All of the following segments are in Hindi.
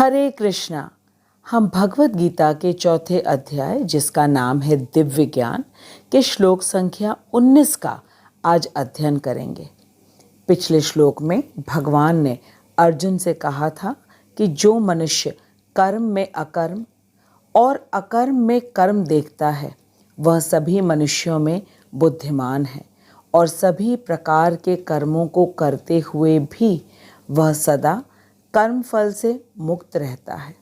हरे कृष्णा। हम भगवत गीता के चौथे अध्याय, जिसका नाम है दिव्य ज्ञान, के श्लोक संख्या 19 का आज अध्ययन करेंगे। पिछले श्लोक में भगवान ने अर्जुन से कहा था कि जो मनुष्य कर्म में अकर्म और अकर्म में कर्म देखता है, वह सभी मनुष्यों में बुद्धिमान है और सभी प्रकार के कर्मों को करते हुए भी वह सदा कर्म फल से मुक्त रहता है।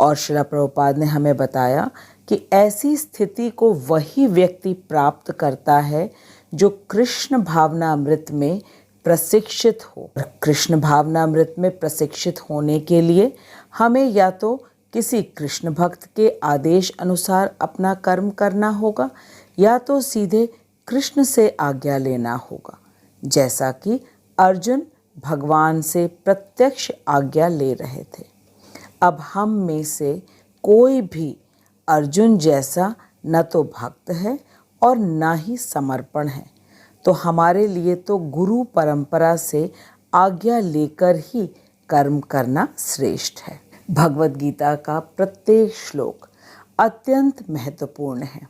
और श्रील प्रभुपाद ने हमें बताया कि ऐसी स्थिति को वही व्यक्ति प्राप्त करता है जो कृष्ण भावनामृत में प्रशिक्षित हो। कृष्ण भावनामृत में प्रशिक्षित होने के लिए हमें या तो किसी कृष्ण भक्त के आदेश अनुसार अपना कर्म करना होगा या तो सीधे कृष्ण से आज्ञा लेना होगा, जैसा कि अर्जुन भगवान से प्रत्यक्ष आज्ञा ले रहे थे। अब हम में से कोई भी अर्जुन जैसा न तो भक्त है और न ही समर्पण है, तो हमारे लिए तो गुरु परंपरा से आज्ञा लेकर ही कर्म करना श्रेष्ठ है। भगवत गीता का प्रत्येक श्लोक अत्यंत महत्वपूर्ण है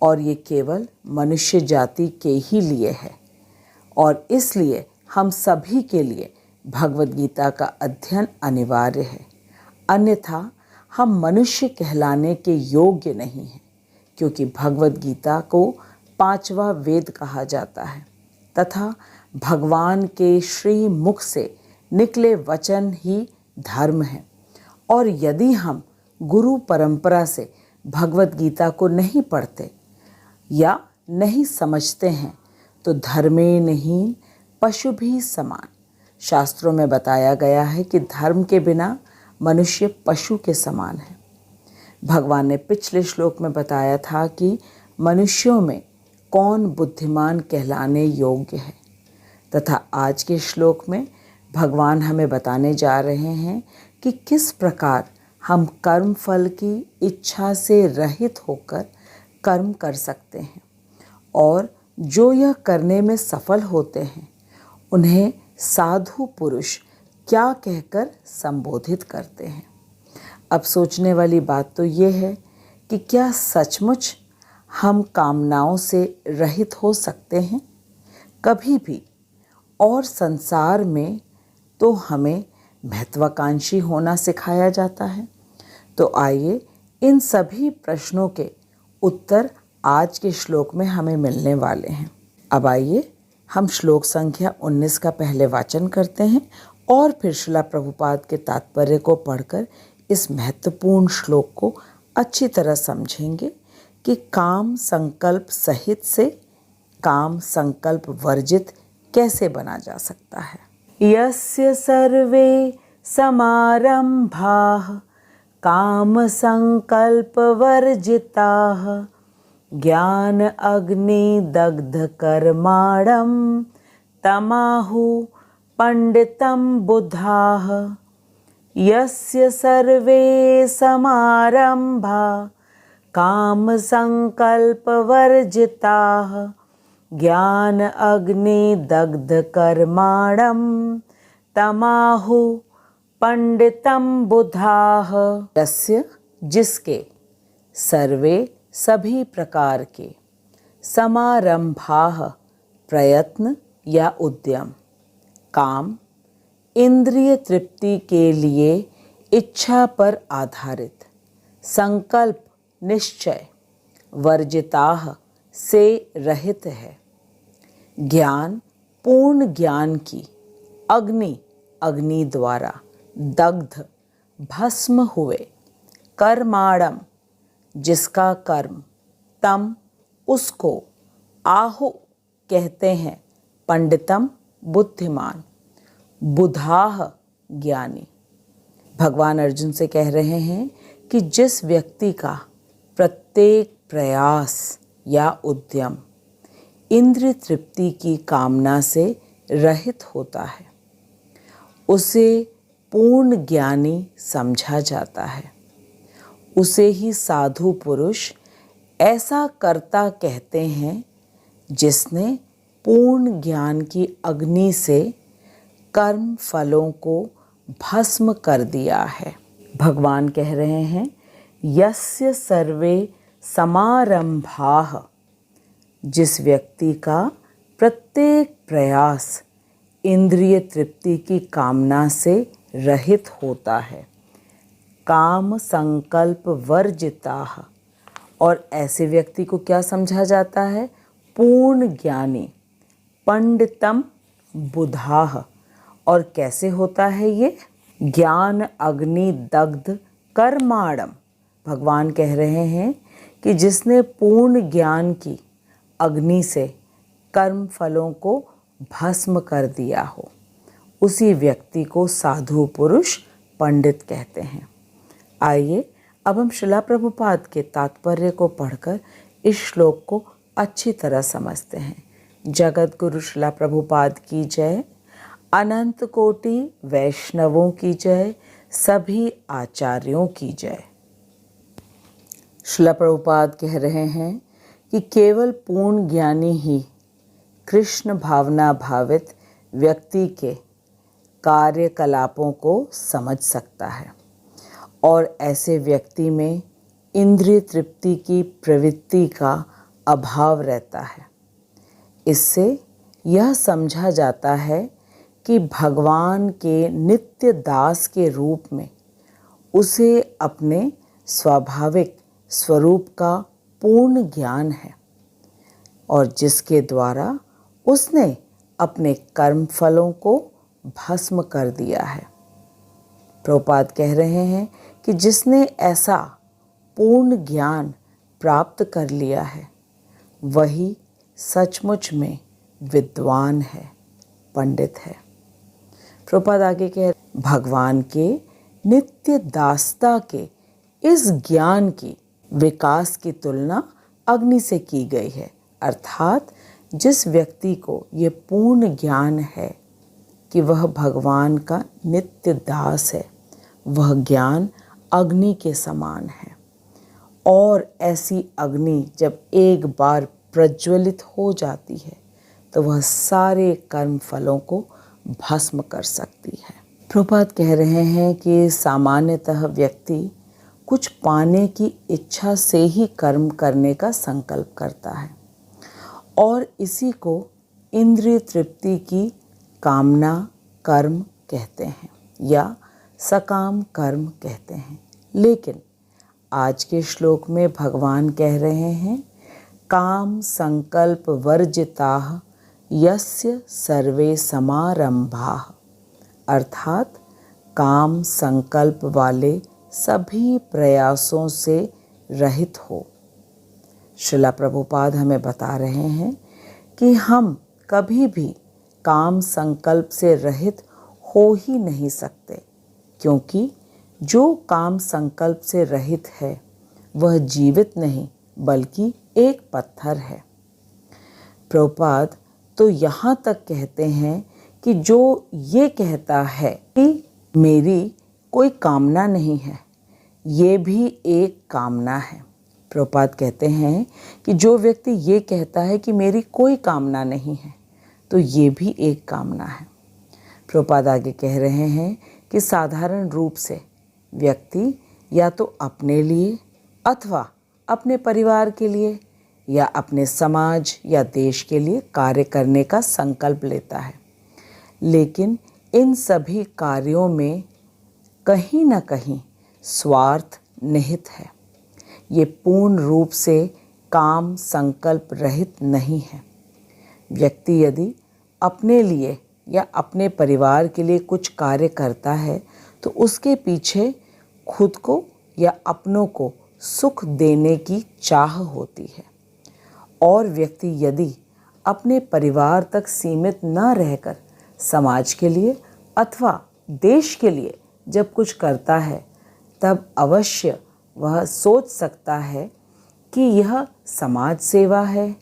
और ये केवल मनुष्य जाति के ही लिए है, और इसलिए हम सभी के लिए भगवत गीता का अध्ययन अनिवार्य है। अन्यथा हम मनुष्य कहलाने के योग्य नहीं हैं, क्योंकि भगवत गीता को 5वां वेद कहा जाता है तथा भगवान के श्री मुख से निकले वचन ही धर्म है। और यदि हम गुरु परंपरा से भगवत गीता को नहीं पढ़ते या नहीं समझते हैं, तो धर्मे नहीं पशु भी समान। शास्त्रों में बताया गया है कि धर्म के बिना मनुष्य पशु के समान है। भगवान ने पिछले श्लोक में बताया था कि मनुष्यों में कौन बुद्धिमान कहलाने योग्य है, तथा आज के श्लोक में भगवान हमें बताने जा रहे हैं कि किस प्रकार हम कर्म फल की इच्छा से रहित होकर कर्म कर सकते हैं, और जो यह करने में सफल होते हैं उन्हें साधु पुरुष क्या कहकर संबोधित करते हैं। अब सोचने वाली बात तो ये है कि क्या सचमुच हम कामनाओं से रहित हो सकते हैं कभी भी? और संसार में तो हमें महत्वाकांक्षी होना सिखाया जाता है। तो आइए इन सभी प्रश्नों के उत्तर आज के श्लोक में हमें मिलने वाले हैं। अब आइए हम श्लोक संख्या 19 का पहले वाचन करते हैं और फिर श्रील प्रभुपाद के तात्पर्य को पढ़कर इस महत्वपूर्ण श्लोक को अच्छी तरह समझेंगे कि काम संकल्प सहित से काम संकल्प वर्जित कैसे बना जा सकता है। यस्य सर्वे समारंभाः काम संकल्प वर्जिताः ज्ञान अग्नि दग्ध कर्माणं तमाहु पंडितं बुधाः। यस्य सर्वे समारंभा काम संकल्प वर्जिताः ज्ञान अग्नि दग्ध कर्माणं तमाहु पंडितं बुधाः। यस्य जिसके, सर्वे सभी प्रकार के, समारंभाः प्रयत्न या उद्यम, काम इंद्रिय तृप्ति के लिए इच्छा पर आधारित, संकल्प निश्चय वर्जिताः से रहित है, ज्ञान पूर्ण ज्ञान की, अग्नि द्वारा दग्ध भस्म हुए, कर्माणम जिसका कर्म, तम उसको, आहु कहते हैं, पंडितम बुद्धिमान, बुधाह ज्ञानी। भगवान अर्जुन से कह रहे हैं कि जिस व्यक्ति का प्रत्येक प्रयास या उद्यम इंद्रिय तृप्ति की कामना से रहित होता है, उसे पूर्ण ज्ञानी समझा जाता है। उसे ही साधु पुरुष ऐसा कर्ता कहते हैं जिसने पूर्ण ज्ञान की अग्नि से कर्म फलों को भस्म कर दिया है। भगवान कह रहे हैं, यस्य सर्वे समारंभाः, जिस व्यक्ति का प्रत्येक प्रयास इंद्रिय तृप्ति की कामना से रहित होता है, काम संकल्प वर्जिताः, और ऐसे व्यक्ति को क्या समझा जाता है? पूर्ण ज्ञानी, पंडितम बुधाः। और कैसे होता है ये? ज्ञान अग्नि दग्ध कर्माणम। भगवान कह रहे हैं कि जिसने पूर्ण ज्ञान की अग्नि से कर्म फलों को भस्म कर दिया हो, उसी व्यक्ति को साधु पुरुष पंडित कहते हैं। आइए अब हम श्रीला प्रभुपाद के तात्पर्य को पढ़कर इस श्लोक को अच्छी तरह समझते हैं। जगत गुरु श्रीला प्रभुपाद की जय, अनंत कोटि वैष्णवों की जय, सभी आचार्यों की जय। श्रीला प्रभुपाद कह रहे हैं कि केवल पूर्ण ज्ञानी ही कृष्ण भावना भावित व्यक्ति के कार्यकलापों को समझ सकता है, और ऐसे व्यक्ति में इंद्रिय तृप्ति की प्रवृत्ति का अभाव रहता है। इससे यह समझा जाता है कि भगवान के नित्य दास के रूप में उसे अपने स्वाभाविक स्वरूप का पूर्ण ज्ञान है, और जिसके द्वारा उसने अपने कर्म फलों को भस्म कर दिया है। प्रभुपाद कह रहे हैं कि जिसने ऐसा पूर्ण ज्ञान प्राप्त कर लिया है, वही सचमुच में विद्वान है, पंडित है। प्रभुपाद आगे कह, भगवान के नित्य दासता के इस ज्ञान की विकास की तुलना अग्नि से की गई है। अर्थात जिस व्यक्ति को ये पूर्ण ज्ञान है कि वह भगवान का नित्य दास है, वह ज्ञान अग्नि के समान है, और ऐसी अग्नि जब एक बार प्रज्वलित हो जाती है तो वह सारे कर्म फलों को भस्म कर सकती है। प्रभुपाद कह रहे हैं कि सामान्यतः व्यक्ति कुछ पाने की इच्छा से ही कर्म करने का संकल्प करता है, और इसी को इंद्रिय तृप्ति की कामना कर्म कहते हैं या सकाम कर्म कहते हैं। लेकिन आज के श्लोक में भगवान कह रहे हैं, काम संकल्प वर्जिताः यस्य सर्वे समारंभाः, अर्थात काम संकल्प वाले सभी प्रयासों से रहित हो। श्रीला प्रभुपाद हमें बता रहे हैं कि हम कभी भी काम संकल्प से रहित हो ही नहीं सकते, क्योंकि जो काम संकल्प से रहित है वह जीवित नहीं बल्कि एक पत्थर है। प्रभुपाद तो यहाँ तक कहते हैं कि जो ये कहता है कि मेरी कोई कामना नहीं है, ये भी एक कामना है। प्रभुपाद कहते हैं कि जो व्यक्ति ये कहता है कि मेरी कोई कामना नहीं है, तो ये भी एक कामना है। प्रभुपाद आगे कह रहे हैं कि साधारण रूप से व्यक्ति या तो अपने लिए अथवा अपने परिवार के लिए या अपने समाज या देश के लिए कार्य करने का संकल्प लेता है, लेकिन इन सभी कार्यों में कहीं न कहीं स्वार्थ निहित है। ये पूर्ण रूप से काम संकल्प रहित नहीं है। व्यक्ति यदि अपने लिए या अपने परिवार के लिए कुछ कार्य करता है तो उसके पीछे खुद को या अपनों को सुख देने की चाह होती है, और व्यक्ति यदि अपने परिवार तक सीमित न रहकर समाज के लिए अथवा देश के लिए जब कुछ करता है, तब अवश्य वह सोच सकता है कि यह समाज सेवा है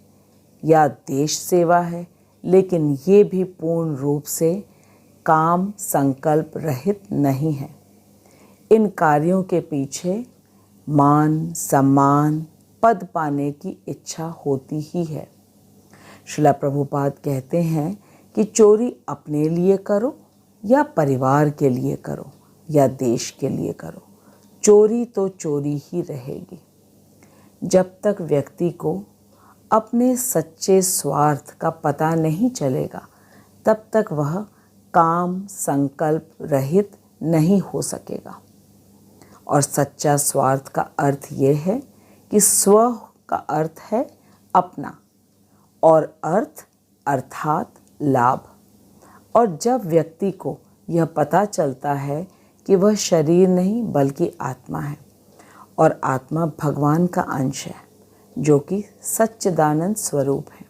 या देश सेवा है, लेकिन ये भी पूर्ण रूप से काम संकल्प रहित नहीं है। इन कार्यों के पीछे मान सम्मान पद पाने की इच्छा होती ही है। श्रीला प्रभुपाद कहते हैं कि चोरी अपने लिए करो या परिवार के लिए करो या देश के लिए करो, चोरी तो चोरी ही रहेगी। जब तक व्यक्ति को अपने सच्चे स्वार्थ का पता नहीं चलेगा, तब तक वह काम संकल्प रहित नहीं हो सकेगा। और सच्चा स्वार्थ का अर्थ ये है कि स्व का अर्थ है अपना और अर्थ अर्थात लाभ। और जब व्यक्ति को यह पता चलता है कि वह शरीर नहीं बल्कि आत्मा है और आत्मा भगवान का अंश है जो कि सच्चिदानंद स्वरूप है,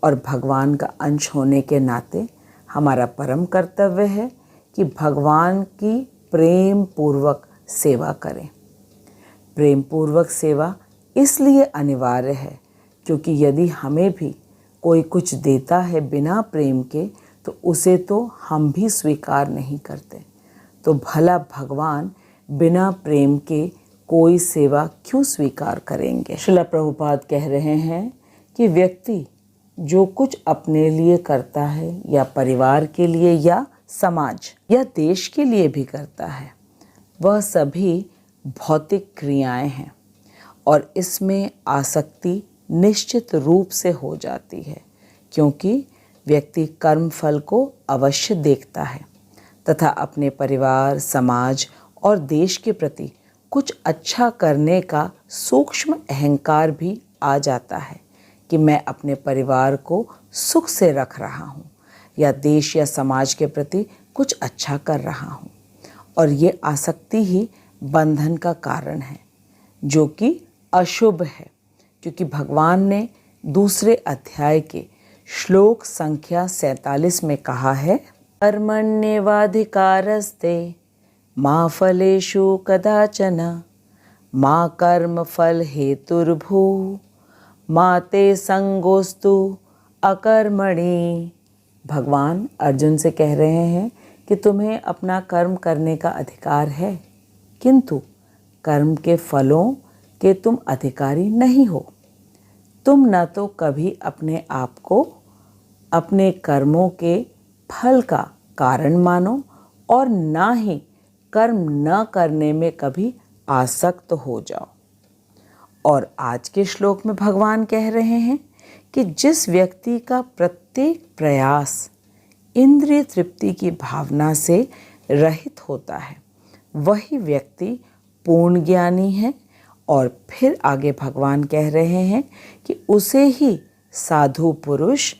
और भगवान का अंश होने के नाते हमारा परम कर्तव्य है कि भगवान की प्रेम पूर्वक सेवा करें। प्रेम पूर्वक सेवा इसलिए अनिवार्य है क्योंकि यदि हमें भी कोई कुछ देता है बिना प्रेम के तो उसे तो हम भी स्वीकार नहीं करते, तो भला भगवान बिना प्रेम के कोई सेवा क्यों स्वीकार करेंगे। श्रील प्रभुपाद कह रहे हैं कि व्यक्ति जो कुछ अपने लिए करता है या परिवार के लिए या समाज या देश के लिए भी करता है, वह सभी भौतिक क्रियाएं हैं और इसमें आसक्ति निश्चित रूप से हो जाती है, क्योंकि व्यक्ति कर्म फल को अवश्य देखता है तथा अपने परिवार, समाज और देश के प्रति कुछ अच्छा करने का सूक्ष्म अहंकार भी आ जाता है कि मैं अपने परिवार को सुख से रख रहा हूँ या देश या समाज के प्रति कुछ अच्छा कर रहा हूँ। और ये आसक्ति ही बंधन का कारण है जो कि अशुभ है, क्योंकि भगवान ने दूसरे अध्याय के श्लोक संख्या 47 में कहा है, कर्मण्येवाधिकारस्ते मा फलेषु कदाचन मा कर्म फल हेतुर्भू मा ते संगोस्तु अकर्मणि। भगवान अर्जुन से कह रहे हैं कि तुम्हें अपना कर्म करने का अधिकार है, किंतु कर्म के फलों के तुम अधिकारी नहीं हो। तुम न तो कभी अपने आप को अपने कर्मों के फल का कारण मानो और ना ही कर्म न करने में कभी आसक्त हो जाओ। और आज के श्लोक में भगवान कह रहे हैं कि जिस व्यक्ति का प्रत्येक प्रयास इंद्रिय तृप्ति की भावना से रहित होता है, वही व्यक्ति पूर्ण ज्ञानी है। और फिर आगे भगवान कह रहे हैं कि उसे ही साधु पुरुष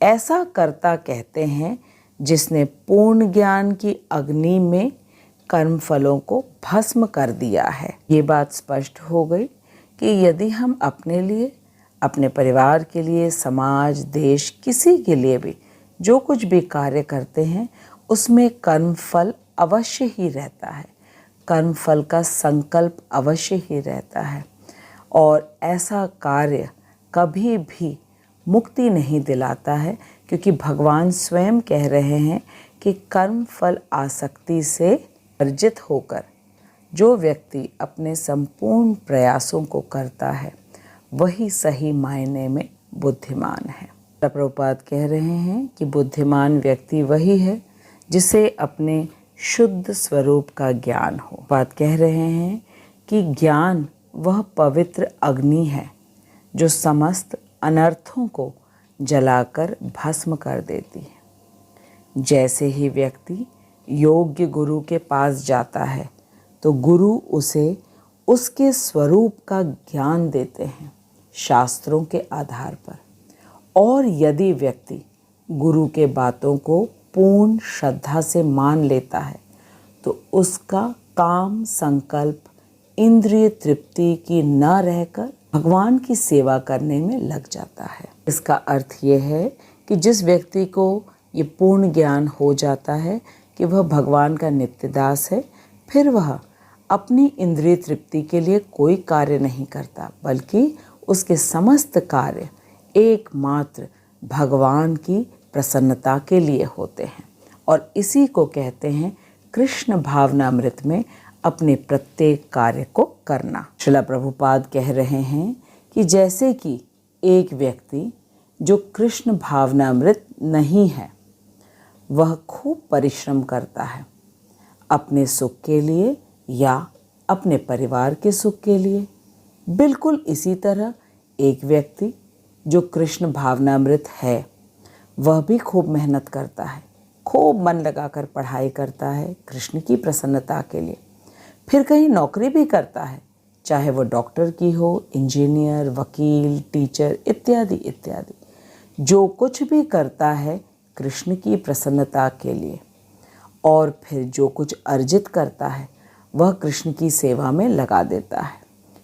ऐसा कर्ता कहते हैं जिसने पूर्ण ज्ञान की अग्नि में कर्म फलों को भस्म कर दिया है। ये बात स्पष्ट हो गई कि यदि हम अपने लिए, अपने परिवार के लिए, समाज, देश, किसी के लिए भी जो कुछ भी कार्य करते हैं उसमें कर्म फल अवश्य ही रहता है, कर्म फल का संकल्प अवश्य ही रहता है। और ऐसा कार्य कभी भी मुक्ति नहीं दिलाता है, क्योंकि भगवान स्वयं कह रहे हैं कि कर्म फल आसक्ति से वर्जित होकर जो व्यक्ति अपने संपूर्ण प्रयासों को करता है वही सही मायने में बुद्धिमान है। प्रभुपाद कह रहे हैं कि बुद्धिमान व्यक्ति वही है जिसे अपने शुद्ध स्वरूप का ज्ञान हो। बात कह रहे हैं कि ज्ञान वह पवित्र अग्नि है जो समस्त अनर्थों को जलाकर भस्म कर देती है। जैसे ही व्यक्ति योग्य गुरु के पास जाता है तो गुरु उसे उसके स्वरूप का ज्ञान देते हैं शास्त्रों के आधार पर। और यदि व्यक्ति गुरु के बातों को पूर्ण श्रद्धा से मान लेता है तो उसका काम संकल्प इंद्रिय तृप्ति की न रहकर भगवान की सेवा करने में लग जाता है। इसका अर्थ ये है कि जिस व्यक्ति को ये पूर्ण ज्ञान हो जाता है कि वह भगवान का नित्य दास है, फिर वह अपनी इंद्रिय तृप्ति के लिए कोई कार्य नहीं करता, बल्कि उसके समस्त कार्य एकमात्र भगवान की प्रसन्नता के लिए होते हैं। और इसी को कहते हैं कृष्ण भावनामृत में अपने प्रत्येक कार्य को करना। श्रील प्रभुपाद कह रहे हैं कि जैसे कि एक व्यक्ति जो कृष्ण भावनामृत नहीं है वह खूब परिश्रम करता है, अपने सुख के लिए या अपने परिवार के सुख के लिए। बिल्कुल इसी तरह एक व्यक्ति जो कृष्ण भावनामृत है, वह भी खूब मेहनत करता है, खूब मन लगाकर पढ़ाई करता है कृष्ण की प्रसन्नता के लिए। फिर कहीं नौकरी भी करता है, चाहे वो डॉक्टर की हो, इंजीनियर, वकील, टीचर इत्यादि इत्यादि। जो कुछ भी करता है कृष्ण की प्रसन्नता के लिए। और फिर जो कुछ अर्जित करता है वह कृष्ण की सेवा में लगा देता है।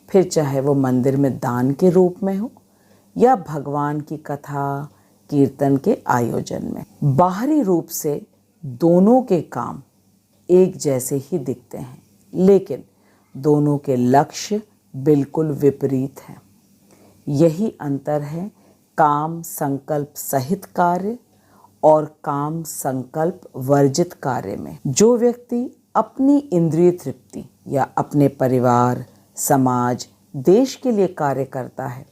फिर चाहे वो मंदिर में दान के रूप में हो या भगवान की कथा कीर्तन के आयोजन में। बाहरी रूप से दोनों के काम एक जैसे ही दिखते हैं, लेकिन दोनों के लक्ष्य बिल्कुल विपरीत हैं। यही अंतर है काम संकल्प सहित कार्य और काम संकल्प वर्जित कार्य में। जो व्यक्ति अपनी इंद्रिय तृप्ति या अपने परिवार, समाज, देश के लिए कार्य करता है,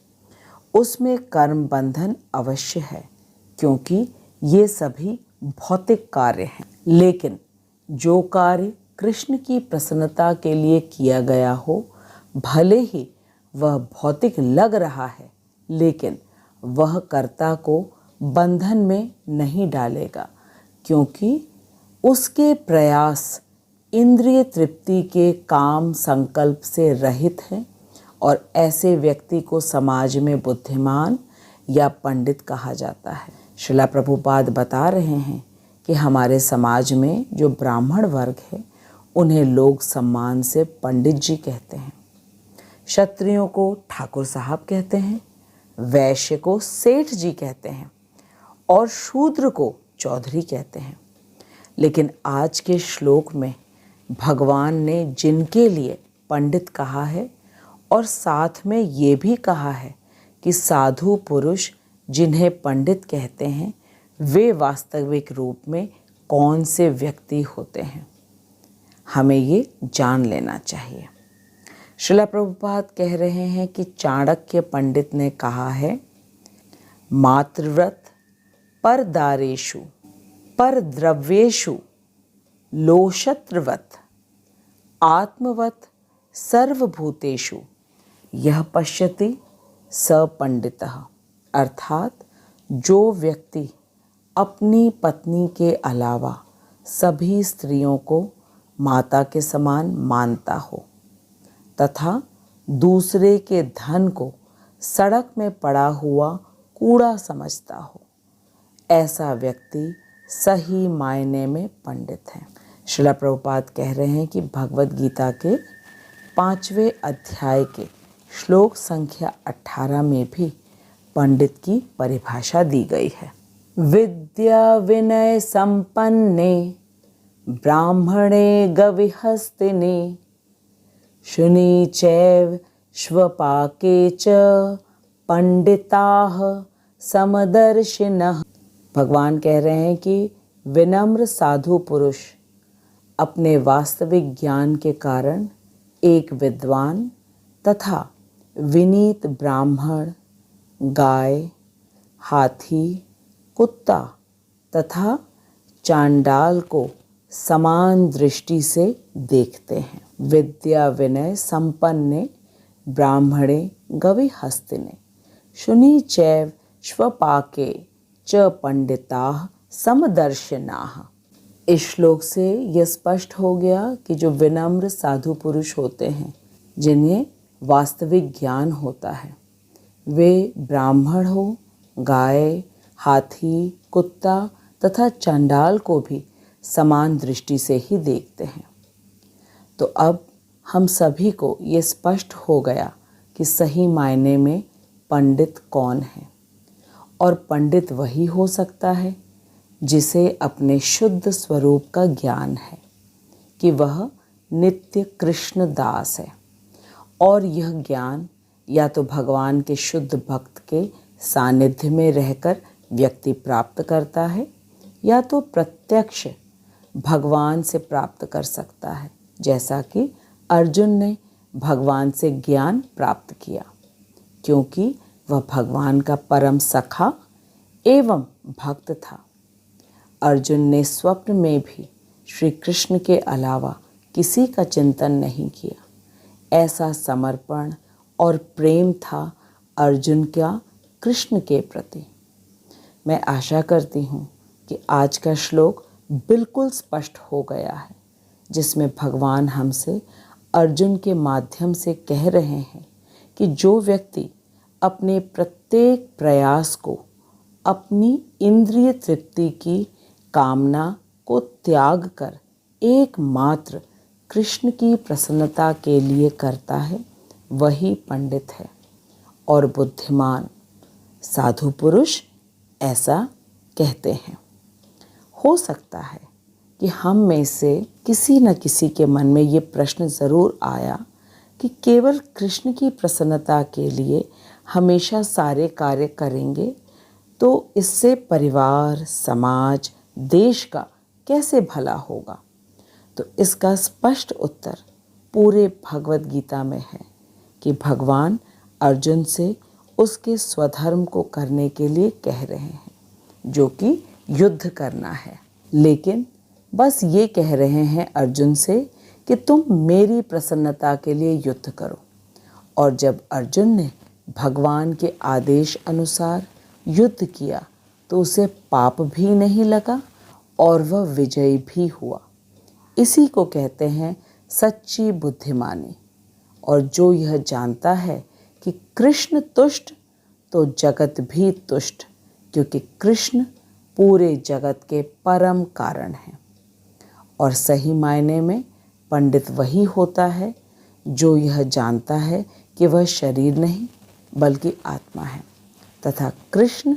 उसमें कर्म बंधन अवश्य है, क्योंकि ये सभी भौतिक कार्य हैं। लेकिन जो कार्य कृष्ण की प्रसन्नता के लिए किया गया हो, भले ही वह भौतिक लग रहा है, लेकिन वह कर्ता को बंधन में नहीं डालेगा, क्योंकि उसके प्रयास इंद्रिय तृप्ति के काम संकल्प से रहित हैं। और ऐसे व्यक्ति को समाज में बुद्धिमान या पंडित कहा जाता है। श्रील प्रभुपाद बता रहे हैं कि हमारे समाज में जो ब्राह्मण वर्ग है, उन्हें लोग सम्मान से पंडित जी कहते हैं, क्षत्रियों को ठाकुर साहब कहते हैं, वैश्य को सेठ जी कहते हैं और शूद्र को चौधरी कहते हैं। लेकिन आज के श्लोक में भगवान ने जिनके लिए पंडित कहा है और साथ में ये भी कहा है कि साधु पुरुष जिन्हें पंडित कहते हैं, वे वास्तविक रूप में कौन से व्यक्ति होते हैं, हमें ये जान लेना चाहिए। श्रील प्रभुपाद कह रहे हैं कि चाणक्य पंडित ने कहा है, मातृव्रत परदारेषु परद्रव्येषु लोशत्रवत् आत्मवत् सर्वभूतेषु यह पश्यति स पंडितः। अर्थात जो व्यक्ति अपनी पत्नी के अलावा सभी स्त्रियों को माता के समान मानता हो तथा दूसरे के धन को सड़क में पड़ा हुआ कूड़ा समझता हो, ऐसा व्यक्ति सही मायने में पंडित है। श्रील प्रभुपाद कह रहे हैं कि भगवद गीता के 5वें अध्याय के श्लोक संख्या 18 में भी पंडित की परिभाषा दी गई है। विद्या विनय संपन्ने ब्राह्मणे गविहस्तिने शुनि चैव श्वपाके च पंडिताः समदर्शिनः। भगवान कह रहे हैं कि विनम्र साधु पुरुष अपने वास्तविक ज्ञान के कारण एक विद्वान तथा विनीत ब्राह्मण, गाय, हाथी, कुत्ता तथा चांडाल को समान दृष्टि से देखते हैं। विद्या विनय संपन्ने ब्राह्मणे गविहस्तिने शुनि चैव श्वपाके च पंडिताः समदर्शिनाः। इस श्लोक से यह स्पष्ट हो गया कि जो विनम्र साधु पुरुष होते हैं, जिन्हें वास्तविक ज्ञान होता है, वे ब्राह्मण हो, गाय, हाथी, कुत्ता तथा चंडाल को भी समान दृष्टि से ही देखते हैं। तो अब हम सभी को ये स्पष्ट हो गया कि सही मायने में पंडित कौन है। और पंडित वही हो सकता है जिसे अपने शुद्ध स्वरूप का ज्ञान है कि वह नित्य कृष्ण दास है। और यह ज्ञान या तो भगवान के शुद्ध भक्त के सानिध्य में रहकर व्यक्ति प्राप्त करता है, या तो प्रत्यक्ष भगवान से प्राप्त कर सकता है, जैसा कि अर्जुन ने भगवान से ज्ञान प्राप्त किया, क्योंकि वह भगवान का परम सखा एवं भक्त था। अर्जुन ने स्वप्न में भी श्री कृष्ण के अलावा किसी का चिंतन नहीं किया। ऐसा समर्पण और प्रेम था अर्जुन का कृष्ण के प्रति। मैं आशा करती हूँ कि आज का श्लोक बिल्कुल स्पष्ट हो गया है, जिसमें भगवान हमसे अर्जुन के माध्यम से कह रहे हैं कि जो व्यक्ति अपने प्रत्येक प्रयास को अपनी इंद्रिय तृप्ति की कामना को त्याग कर एकमात्र कृष्ण की प्रसन्नता के लिए करता है, वही पंडित है और बुद्धिमान। साधु पुरुष ऐसा कहते हैं। हो सकता है कि हम में से किसी न किसी के मन में ये प्रश्न ज़रूर आया कि केवल कृष्ण की प्रसन्नता के लिए हमेशा सारे कार्य करेंगे तो इससे परिवार, समाज, देश का कैसे भला होगा। तो इसका स्पष्ट उत्तर पूरे भगवद गीता में है कि भगवान अर्जुन से उसके स्वधर्म को करने के लिए कह रहे हैं, जो कि युद्ध करना है। लेकिन बस ये कह रहे हैं अर्जुन से कि तुम मेरी प्रसन्नता के लिए युद्ध करो। और जब अर्जुन ने भगवान के आदेश अनुसार युद्ध किया तो उसे पाप भी नहीं लगा और वह विजयी भी हुआ। इसी को कहते हैं सच्ची बुद्धिमानी। और जो यह जानता है कि कृष्ण तुष्ट तो जगत भी तुष्ट, क्योंकि कृष्ण पूरे जगत के परम कारण हैं। और सही मायने में पंडित वही होता है जो यह जानता है कि वह शरीर नहीं बल्कि आत्मा है तथा कृष्ण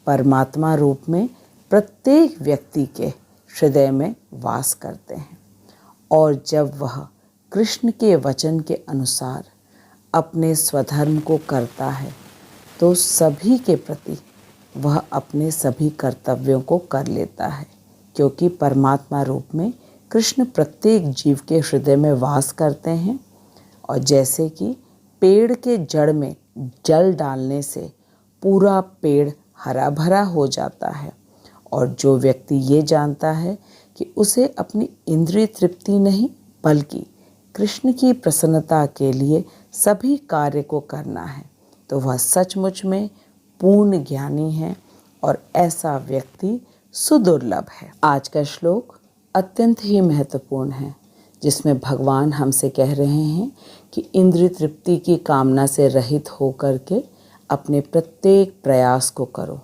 परमात्मा रूप में प्रत्येक व्यक्ति के हृदय में वास करते हैं। और जब वह कृष्ण के वचन के अनुसार अपने स्वधर्म को करता है तो सभी के प्रति वह अपने सभी कर्तव्यों को कर लेता है, क्योंकि परमात्मा रूप में कृष्ण प्रत्येक जीव के हृदय में वास करते हैं। और जैसे कि पेड़ के जड़ में जल डालने से पूरा पेड़ हरा भरा हो जाता है, और जो व्यक्ति ये जानता है कि उसे अपनी इंद्रिय तृप्ति नहीं बल्कि कृष्ण की प्रसन्नता के लिए सभी कार्य को करना है, तो वह सचमुच में पूर्ण ज्ञानी है और ऐसा व्यक्ति सुदुर्लभ है। आज का श्लोक अत्यंत ही महत्वपूर्ण है, जिसमें भगवान हमसे कह रहे हैं कि इंद्रिय तृप्ति की कामना से रहित होकर के अपने प्रत्येक प्रयास को करो,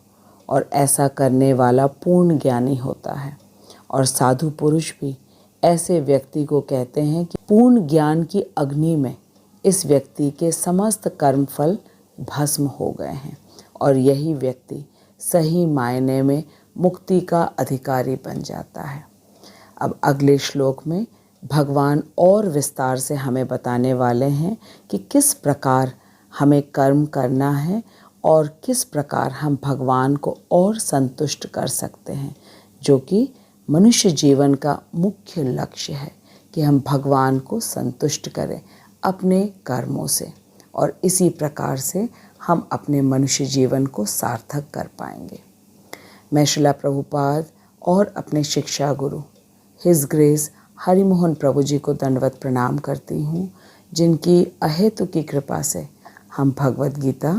और ऐसा करने वाला पूर्ण ज्ञानी होता है। और साधु पुरुष भी ऐसे व्यक्ति को कहते हैं कि पूर्ण ज्ञान की अग्नि में इस व्यक्ति के समस्त कर्मफल भस्म हो गए हैं, और यही व्यक्ति सही मायने में मुक्ति का अधिकारी बन जाता है। अब अगले श्लोक में भगवान और विस्तार से हमें बताने वाले हैं कि किस प्रकार हमें कर्म करना है और किस प्रकार हम भगवान को और संतुष्ट कर सकते हैं, जो कि मनुष्य जीवन का मुख्य लक्ष्य है कि हम भगवान को संतुष्ट करें अपने कर्मों से, और इसी प्रकार से हम अपने मनुष्य जीवन को सार्थक कर पाएंगे। मैं श्रीला प्रभुपाद और अपने शिक्षा गुरु हिज ग्रेस हरिमोहन प्रभु जी को दंडवत प्रणाम करती हूँ, जिनकी अहेतु की कृपा से हम भगवद गीता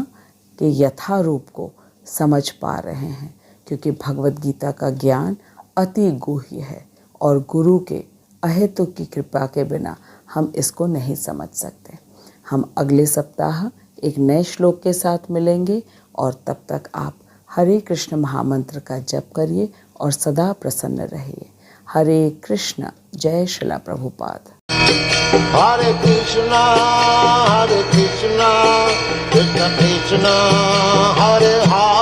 के यथारूप को समझ पा रहे हैं, क्योंकि भगवद गीता का ज्ञान अति गुह्य है और गुरु के अहेतु की कृपा के बिना हम इसको नहीं समझ सकते। हम अगले सप्ताह एक नए श्लोक के साथ मिलेंगे, और तब तक आप हरे कृष्ण महामंत्र का जप करिए और सदा प्रसन्न रहिए। हरे कृष्ण। जय श्रीला प्रभुपाद। हरे कृष्णा कृष्ण कृष्ण हरे हरे।